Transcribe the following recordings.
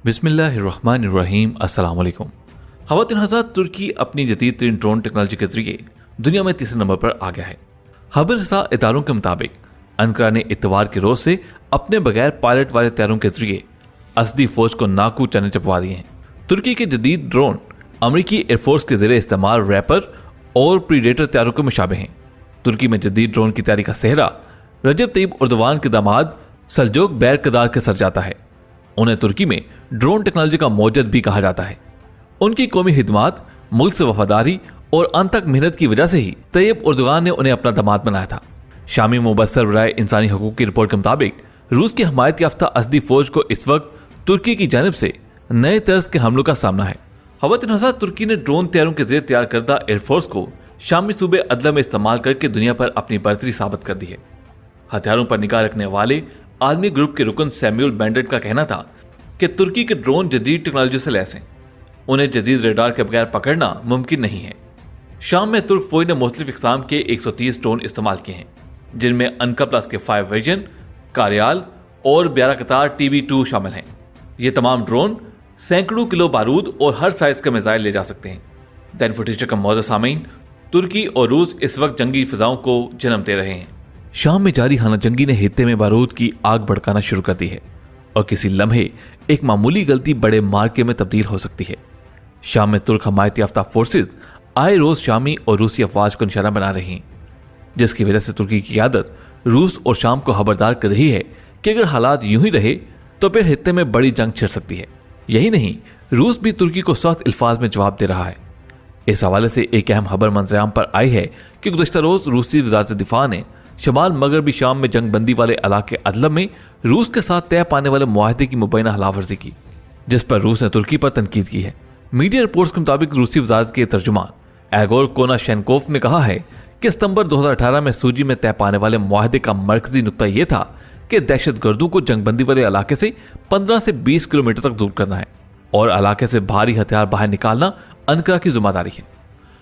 बिस्मिल्लाहिर्रहमानिर्रहीम। अस्सलाम वालेकुम। ख़वातीन हज़रात, तुर्की अपनी जदीद तरीन ड्रोन टेक्नोलॉजी के जरिए दुनिया में तीसरे नंबर पर आ गया है। खबरसां इदारों के मुताबिक अंकारा ने इतवार के रोज से अपने बगैर पायलट वाले तैयारों के जरिए असदी फौज को नाकू चने चपवा दिए हैं। तुर्की के जदीद ड्रोन अमरीकी एयरफोर्स के जरिए इस्तेमाल रैपर और प्रीडेटर तैयारों के मुशाबे हैं। तुर्की में जदीद ड्रोन की तैयारी का सेहरा रजब तय्यिप उर्दवान के दामाद सल्जोक बैरकदार के सर जाता है। उन्हें तुर्की में ड्रोन टेक्नोलॉजी का मौजद भी कहा जाता है। उनकी कौमी हिदमात, मुल्क से वफादारी और अनथक मेहनत की वजह से ही तय्यिप उर्दवान ने उन्हें अपना दामाद बनाया था। शामी मुबस्सर बराए इंसानी हकूक की रिपोर्ट के मुताबिक रूस की हमायत याफ्ता असदी फौज को इस वक्त तुर्की की जानिब से नए तर्ज के हमलों का सामना है। ख़वातीन हज़रात, तुर्की ने ड्रोन तैयारों के जरिए तैयार करदा एयरफोर्स को शामी सूबे अदला में इस्तेमाल करके दुनिया पर अपनी बर्तरी साबित कर दी है। हथियारों पर निगाह रखने वाले आर्मी ग्रुप के रुकन सैमुअल बेंडेट का कहना था कि तुर्की के ड्रोन जदीद टेक्नोलॉजी से लैस हैं। उन्हें जदीद रेडार के बगैर पकड़ना मुमकिन नहीं है। शाम में तुर्क फौज ने मुख्तलिफ इक़साम के 130 ड्रोन इस्तेमाल किए हैं, जिनमें अनका प्लस के 5 वर्जन, कार्याल और 12 कतार TB2 शामिल हैं। ये तमाम ड्रोन सैकड़ों किलो बारूद और हर साइज का मिसाइल ले जा सकते हैं। दैन फुटीचर का मौजूद सामीन, तुर्की और रूस इस वक्त जंगी फिजाओं को जन्म दे रहे हैं। शाम में जारी खाना जंगी ने हित्ते में बारूद की आग भड़काना शुरू कर दी है और किसी लम्हे एक मामूली गलती बड़े मार्के में तब्दील हो सकती है। शाम में तुर्क हमायत याफ्ता फोर्सेज आए रोज शामी और रूसी अफवाज को निशाना बना रही हैं, जिसकी वजह से तुर्की की आदत रूस और शाम को खबरदार कर रही है कि अगर हालात यूं ही रहे तो फिर हित्ते में बड़ी जंग छिड़ सकती है। यही नहीं, रूस भी तुर्की को सख्त अल्फाज में जवाब दे रहा है। इस हवाले से एक अहम खबर मंजराम पर आई है कि गुज़श्ता रोज रूसी वज़ारत दिफा ने शमाल मगरबी शाम में जंगबंदी वाले इलाके अदलब में रूस के साथ तय पाने वाले मुआहदे की मुबैना खिलाफवर्जी की, जिस पर रूस ने तुर्की पर तनकीद की है। मीडिया रिपोर्ट्स के मुताबिक रूसी वजारत के तर्जुमान एगोर कोनाशेनकोव ने कहा है कि सितंबर 2018 में सूजी में तय पाने वाले मुआहदे का मरकजी नुक्ता यह था कि दहशतगर्दों को जंगबंदी वाले इलाके से 15 से 20 किलोमीटर तक दूर करना है और इलाके से भारी हथियार बाहर निकालना अंकारा की जिम्मेदारी है।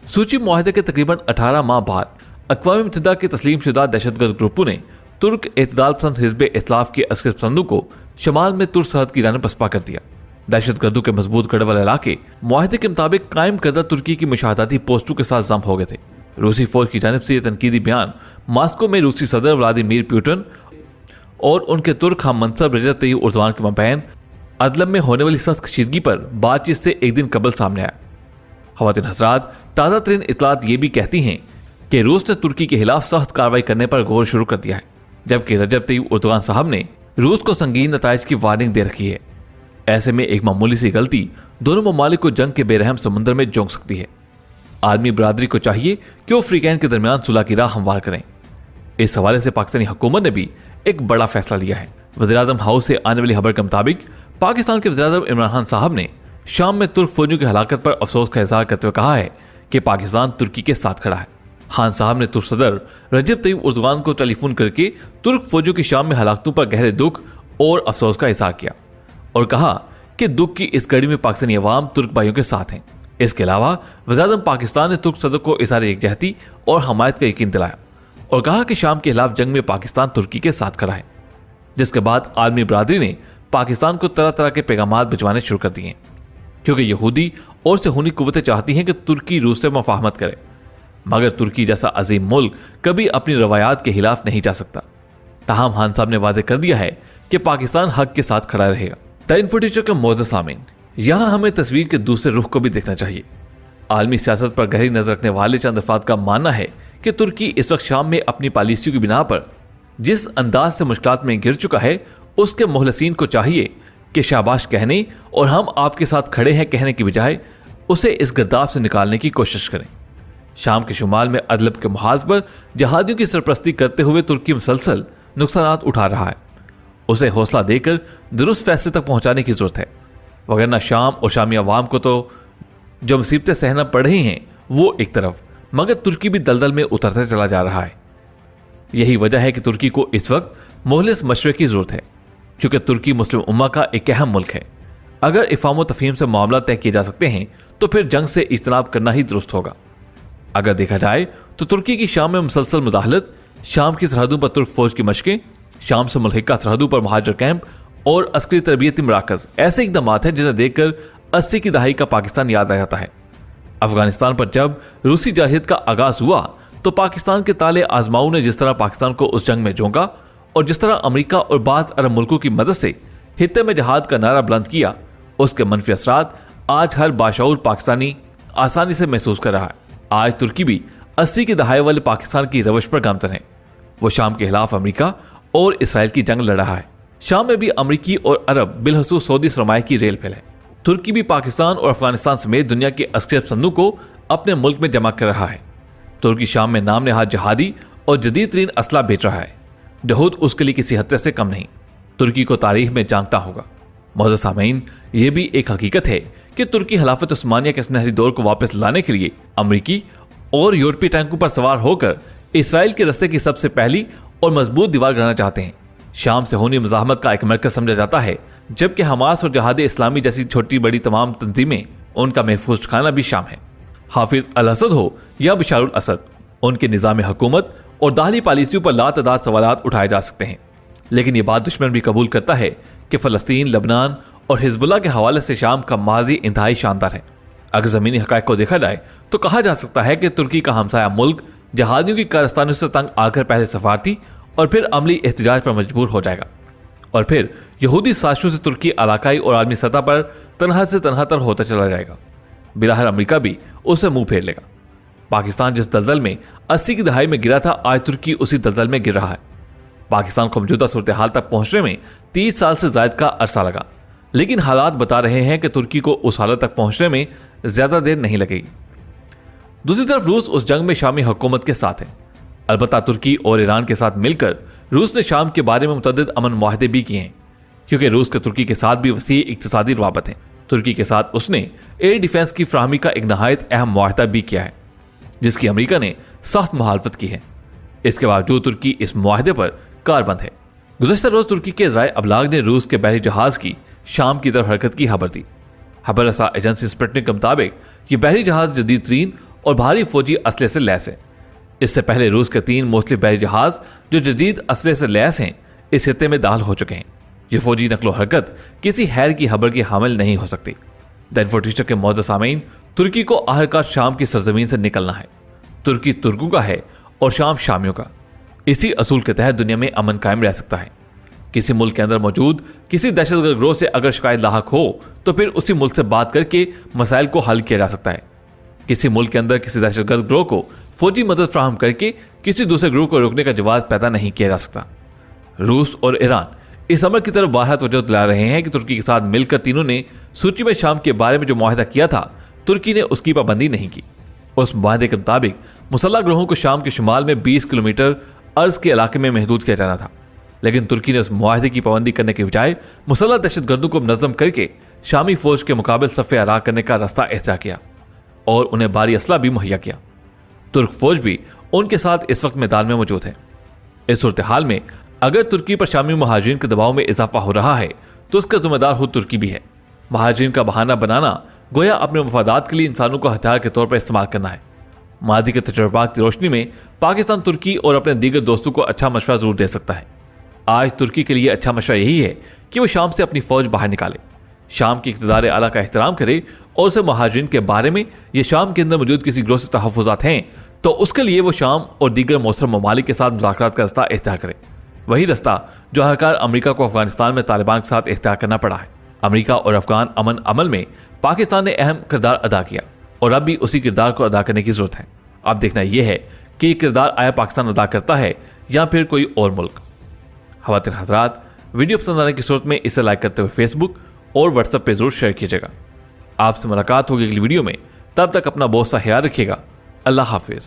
सूची मुआहदे के तकरीबन 18 माह बाद अक़वाम मुत्तहिदा के तस्लीम शुदा दहशतगर्द ग्रुपों ने तुर्क एतदाल पसंद हिज़्ब इस्लाफ के अस्कर पसंदों को शमाल में तुर्क सरहद की रानी पसपा कर दिया। दहशतगर्दों के मजबूत गढ़ वाले इलाके मुआहदे के मुताबिक कायम करदा तुर्की की मुशाहदाती पोस्टों के साथ जम हो गए थे। रूसी फौज की जानिब से यह तनकीदी बयान मास्को में रूसी सदर व्लादिमीर पुतिन और उनके तुर्क हम मनसब रजब तय्यिप उर्दवान के मबैन अदलब में होने वाली सख्त कशीदगी पर बातचीत से एक दिन कबल सामने आया। ख़वातीन हज़रात, ताज़ा तरीन इतलात ये भी कहती हैं कि रूस ने तुर्की के खिलाफ सख्त कार्रवाई करने पर गौर शुरू कर दिया है, जबकि रजब तय्यिप उर्दवान साहब ने रूस को संगीन नताइज की वार्निंग दे रखी है। ऐसे में एक मामूली सी गलती दोनों ममालिक को जंग के बेरहम समुद्र में झोंक सकती है। आदमी बरादरी को चाहिए कि वो फ्रीकैन के दरमियान सुलह की राह हमवार करें। इस हवाले से पाकिस्तानी हुकूमत ने भी एक बड़ा फैसला लिया है। वज़ीर-ए-आज़म हाउस से आने वाली खबर के मुताबिक पाकिस्तान के वज़ीर-ए-आज़म इमरान खान साहब ने शाम में तुर्क फौजियों की हलाकत पर अफसोस का इजहार करते हुए कहा है कि पाकिस्तान तुर्की के साथ खड़ा है। खान साहब ने तुर्क सदर रजब तय्यिप उर्दवान को टेलीफोन करके तुर्क फौजियों की शाम में हलाकतों पर गहरे दुख और अफसोस का इजहार किया और कहा कि दुख की इस घड़ी में पाकिस्तानी अवाम तुर्क भाइयों के साथ हैं। इसके अलावा वज़ीर-ए-आज़म पाकिस्तान ने तुर्क सदर को इज़हार यकजहती और हमायत का यकीन दिलाया और कहा कि शाम के खिलाफ जंग में पाकिस्तान तुर्की के साथ खड़ा है। जिसके बाद आलमी बरादरी ने पाकिस्तान को तरह तरह के पैगामात भिजवाने शुरू कर दिए, क्योंकि यहूदी और सेहूनी कुव्वतें चाहती हैं कि तुर्की रूस से मुफाहमत करे, मगर तुर्की जैसा अजीम मुल्क कभी अपनी रवायात के खिलाफ नहीं जा सकता। ताहम खान साहब ने वाज़ेह कर दिया है कि पाकिस्तान हक के साथ खड़ा रहेगा। दैन फुटीचर के मौजूद सामीन, यहाँ हमें तस्वीर के दूसरे रुख को भी देखना चाहिए। आलमी सियासत पर गहरी नजर रखने वाले चंद अफराद का मानना है कि तुर्की इस वक्त शाम में अपनी पॉलिसियों की बिना पर जिस अंदाज से मुश्किलात में गिर चुका है, उसके मुखलसीन को चाहिए कि शाबाश कहने और हम आपके साथ खड़े हैं कहने की बजाय उसे इस गिरदाव से निकालने की कोशिश करें। शाम के शुमाल में अदलब के मुहाज पर जहादियों की सरपरस्ती करते हुए तुर्की मुसलसल नुकसानात उठा रहा है। उसे हौसला देकर दुरुस्त फैसले तक पहुंचाने की जरूरत है, वगरना शाम और शामी अवाम को तो जो मुसीबतें सहना पड़ रही हैं वो एक तरफ, मगर तुर्की भी दलदल में उतरते चला जा रहा है। यही वजह है कि तुर्की को इस वक्त मोहलिस मशवरे की जरूरत है, क्योंकि तुर्की मुस्लिम उम्मा का एक अहम मुल्क है। अगर इफ़ाम व तफ़हीम से मामला तय किए जा सकते हैं तो फिर जंग से इज्तनाब करना ही दुरुस्त होगा। अगर देखा जाए तो तुर्की की शाम में मुसलसल मुदाखलत, शाम की सरहदों पर तुर्क फौज की मशकें, शाम से मुल्हिका सरहदों पर महाजर कैंप और अस्करी तरबियती मराकज ऐसे इकदाम हैं जिन्हें देखकर 80 की दहाई का पाकिस्तान याद आ जाता है। अफगानिस्तान पर जब रूसी जारहियत का आगाज हुआ तो पाकिस्तान के ताले आजमाऊ ने जिस तरह पाकिस्तान को उस जंग में झोंका और जिस तरह अमेरिका और बाज़ अरब मुल्कों की मदद से हित्ते में जहाद का नारा बुलंद किया, उसके मनफी असरात आज हर बाशऊर पाकिस्तानी आसानी से महसूस कर रहा है। आज तुर्की भी 80 की दहाई वाले पाकिस्तान की रवश पर गामजन है। वो शाम के खिलाफ अमेरिका और इसराइल की जंग लड़ रहा है। शाम में भी अमेरिकी और अरब बिलखसूस सऊदी सरमाए की रेल फैल है। तुर्की भी पाकिस्तान और अफगानिस्तान समेत दुनिया के अस्करी अफसंदों को अपने मुल्क में जमा कर रहा है। तुर्की शाम में नाम नहाद जहादी और जदीद तरीन असला बेच रहा है। यहूद उसके लिए किसी हत्या से कम नहीं। तुर्की को तारीख में जानता होगा। मौजूद सामीन, यह भी एक हकीकत है कि तुर्की खिलाफत उस्मानिया के सुनहरी दौर को वापस लाने के लिए अमेरिकी और यूरोपीय टैंकों पर सवार होकर इसराइल के रस्ते की सबसे पहली और मजबूत दीवार गिराना चाहते हैं। शाम से होनी मुजाहमत का एक मरकज समझा जाता है, जबकि हमास और जहाद इस्लामी जैसी छोटी बड़ी तमाम तंजीमें उनका महफूज ठिकाना भी शाम है। हाफिज अल असद हो या बशारुल असद, उनके निज़ाम हुकूमत और दाखिली पॉलिसियों पर लातदाद सवालात उठाए जा सकते हैं, लेकिन ये बात दुश्मन भी कबूल करता है कि फ़लस्तीन, लबनान और हिजबुल्लाह के हवाले से शाम का माजी इंतहाई शानदार है। अगर ज़मीनी हक़ाइक़ को देखा जाए तो कहा जा सकता है कि तुर्की का हमसाया मुल्क जहादियों की कारस्तानियों से तंग आकर पहले सफारती और फिर अमली एहतजाज पर मजबूर हो जाएगा, और फिर यहूदी साजिशों से तुर्की इलाकाई और आलमी सतह पर तनहा से तनहा तर होता चला जाएगा। बिलाहर अमेरिका भी उससे मुंह फेर लेगा। पाकिस्तान जिस दलदल में 80 की दहाई में गिरा था, आज तुर्की उसी दलदल में गिर रहा है। पाकिस्तान को मौजूदा सूरत हाल तक पहुंचने में 30 साल से ज्यादा का अरसा लगा, लेकिन हालात बता रहे हैं कि तुर्की को उस हालत तक पहुंचने में ज्यादा देर नहीं लगेगी। दूसरी तरफ रूस उस जंग में शामी हुकूमत के साथ है। अलबत्ता तुर्की और ईरान के साथ मिलकर रूस ने शाम के बारे में मुतअद्दिद अमन मुआहदे भी किए हैं, क्योंकि रूस के तुर्की के साथ भी वसी इक्तिसादी रवाबत है। तुर्की के साथ उसने एयर डिफेंस की फ्राहमी का एक नहायत अहम मुआहदा भी किया है, जिसकी अमेरिका ने सख्त मुखालफत की है। इसके बावजूद तुर्की इस मुआहदे पर कारबंद है। गुज़श्ता रोज तुर्की के ज़राए अबलाग ने रूस के बहरी जहाज की शाम की तरफ हरकत की खबर दी। खबर रसा एजेंसी स्पुतनिक के मुताबिक ये बहरी जहाज जदीद तरीन और भारी फौजी असले से लैस है। इससे पहले रूस के 3 मुख्तलिफ बहरी जहाज जो जदीद असले से लैस हैं, इस खित्ते में दाखिल हो चुके हैं। ये फौजी नकलो हरकत किसी हैर की खबर की हामिल नहीं हो सकती। द इन्फोटिशर के मौजूद सामीन, तुर्की को आखिरकार शाम की सरजमीन से निकलना है। तुर्की तुर्कों का है और शाम शामियों का। इसी असूल के तहत दुनिया में अमन कायम रह सकता है। किसी मुल्क के अंदर मौजूद किसी दहशतगर्द गिरोह से अगर शिकायत लाहक हो तो फिर उसी मुल्क से बात करके मसाइल को हल किया जा सकता है। किसी मुल्क के अंदर किसी दहशतगर्द गिरोह को फौजी मदद फ्राहम करके किसी दूसरे गिरोह को रोकने का जवाब पैदा नहीं किया जा सकता। रूस और ईरान इस अमर की तरफ बारहा तवज्जो दिला रहे हैं कि तुर्की के साथ मिलकर तीनों ने सूची में शाम के बारे में जो मुआहदा किया था, तुर्की ने उसकी पाबंदी नहीं की। उस मुआहदे के मुताबिक मुसल्लह गिरोहों को शाम के शुमाल में 20 किलोमीटर अर्ज के इलाके में महदूद किया जाना था, लेकिन तुर्की ने उस मुआहदे की पाबंदी करने के बजाय मुसल्लह दहशतगर्दों को मुनज़्ज़म करके शामी फौज के मुकाबले सफ़े आरा करने का रास्ता इख्तियार किया और उन्हें भारी असला भी मुहैया किया। तुर्क फौज भी उनके साथ इस वक्त मैदान में मौजूद है। इस सूरत हाल में अगर तुर्की पर शामी महाजिरीन के दबाव में इजाफा हो रहा है तो उसका जिम्मेदार खुद तुर्की भी है। महाजिरीन का बहाना बनाना गोया अपने मफादात के लिए इंसानों को हथियार के तौर पर इस्तेमाल करना है। माजी के तजुर्बात की रोशनी में पाकिस्तान तुर्की और अपने दीगर दोस्तों को अच्छा मशवरा जरूर दे सकता है। आज तुर्की के लिए अच्छा मशवरा यही है कि वो शाम से अपनी फौज बाहर निकाले, शाम की इक़्तिदार आला का एहतराम करे और उसे महाजिरीन के बारे में ये शाम के अंदर मौजूद किसी गिरोह से तहफ़्फ़ुज़ात हैं तो उसके लिए वो शाम और दीगर मौसर ममालिक के साथ मुज़ाकरात का रास्ता इख्तियार करे। वही रास्ता जो आखिरकार अमेरिका को अफगानिस्तान में तालिबान के साथ इख्तियार करना पड़ा है। अमेरिका और अफगान अमन अमल में पाकिस्तान ने अहम किरदार अदा किया और अब भी उसी किरदार को अदा करने की जरूरत है। अब देखना यह है कि किरदार आया पाकिस्तान अदा करता है या फिर कोई और मुल्क। ख़वातीन हज़रात, वीडियो पसंद आने की सूरत में इसे लाइक करते हुए फेसबुक और व्हाट्सएप पे जरूर शेयर कीजिएगा। आपसे मुलाकात होगी अगली वीडियो में। तब तक अपना बहुत सा ख्याल रखिएगा। अल्लाह हाफिज़।